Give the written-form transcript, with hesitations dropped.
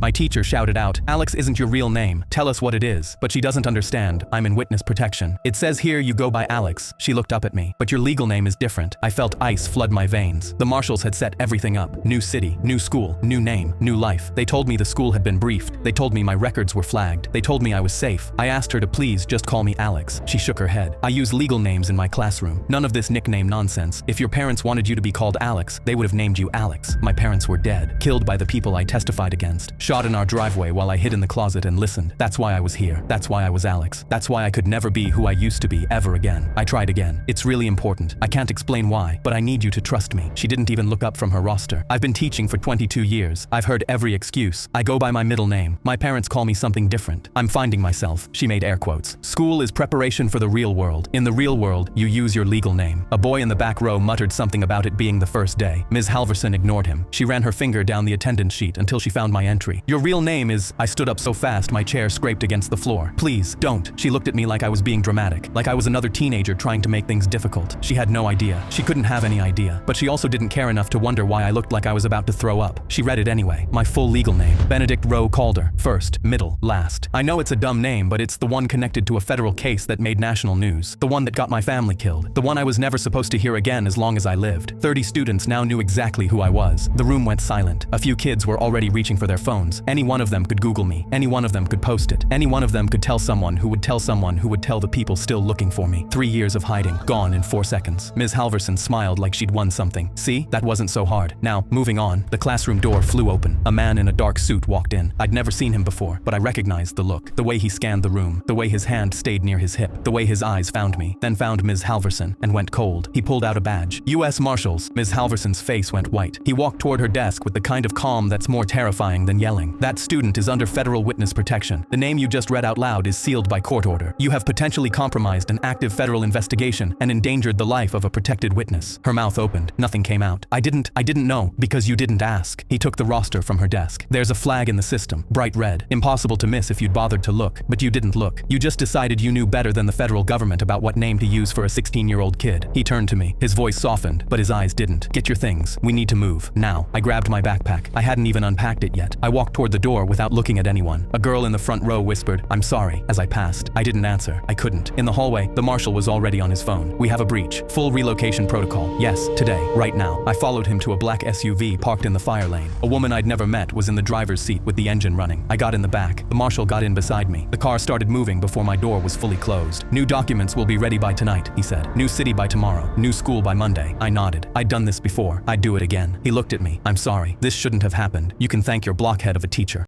My teacher shouted out, "Alex isn't your real name. Tell us what it is." But she doesn't understand. I'm in witness protection. It says here you go by Alex. She looked up at me. But your legal name is different. I felt ice flood my veins. The marshals had set everything up. New city, new school, new name, new life. They told me the school had been briefed. They told me my records were flagged. They told me I was safe. I asked her to please just call me Alex. She shook her head. I use legal names in my classroom. None of this nickname nonsense. If your parents wanted you to be called Alex, they would have named you Alex. My parents were dead, killed by the people I testified against, shot in our driveway while I hid in the closet and listened. That's why I was here. That's why I was Alex. That's why I could never be who I used to be ever again. I tried again. It's really important. I can't explain why, but I need you to trust me. She didn't even look up from her roster. I've been teaching for 22 years. I've heard every excuse. I go by my middle name. My parents call me something different. I'm finding myself. She made air quotes. School is preparation for the real world. In the real world, you use your legal name. A boy in the back row muttered something about it being the first day. Ms. Halverson ignored him. She ran her finger down the attendance sheet until she found my entry. Your real name is... I stood up so fast my chair scraped against the floor. Please, don't. She looked at me like I was being dramatic, like I was another teenager trying to make things difficult. She had no idea. She couldn't have any idea. But she also didn't care enough to wonder why I looked like I was about to throw up. She read it anyway. My full legal name. Benedict Rowe Calder. First, middle, last. I know it's a dumb name, but it's the one connected to a federal case that made national news. The one that got my family killed. The one I was never supposed to hear again as long as I lived. 30 students now knew exactly who I was. The room went silent. A few kids were already reaching for their phones. Any one of them could Google me. Any one of them could post it. Any one of them could tell someone who would tell someone who would tell the people still looking for me. 3 years of hiding, gone in 4 seconds. Ms. Halverson smiled like she'd won something. See? That wasn't so hard. Now, moving on, the classroom door flew open. A man in a dark suit walked in. I'd never seen him before, but I recognized the look. The way he scanned the room. The way his hand stayed near his hip. The way his eyes found me, then found Ms. Halverson, and went cold. He pulled out a badge. U.S. Marshals. Ms. Halverson's face went white. He walked toward her desk with the kind of calm that's more terrifying than yelling. That student is under federal witness protection. The name you just read out loud is sealed by court order. You have potentially compromised an active federal investigation and endangered the life of a protected witness. Her mouth opened. Nothing came out. I didn't know, because you didn't ask. He took the roster from her desk. There's a flag in the system, bright red. Impossible to miss if you'd bothered to look, but you didn't look. You just decided you knew better than the federal government about what name to use for a 16-year-old kid. He turned to me. His voice softened, but his eyes didn't. Get your things. We need to move. Now. I grabbed my backpack. I hadn't even unpacked it yet. I walked toward the door without looking at anyone. A girl in the front row whispered, "I'm sorry," as I passed. I didn't answer. I couldn't. In the hallway, the marshal was already on his phone. "We have a breach. Full relocation protocol. Yes, today. Right now." I followed him to a black SUV parked in the fire lane. A woman I'd never met was in the driver's seat with the engine running. I got in the back. The marshal got in beside me. The car started moving before my door was fully closed. "New documents will be ready by tonight," he said. "New city by tomorrow. New school by Monday." I nodded. I'd done this before. I'd do it again. He looked at me. "I'm sorry. This shouldn't have happened. You can thank your blockhead of a teacher."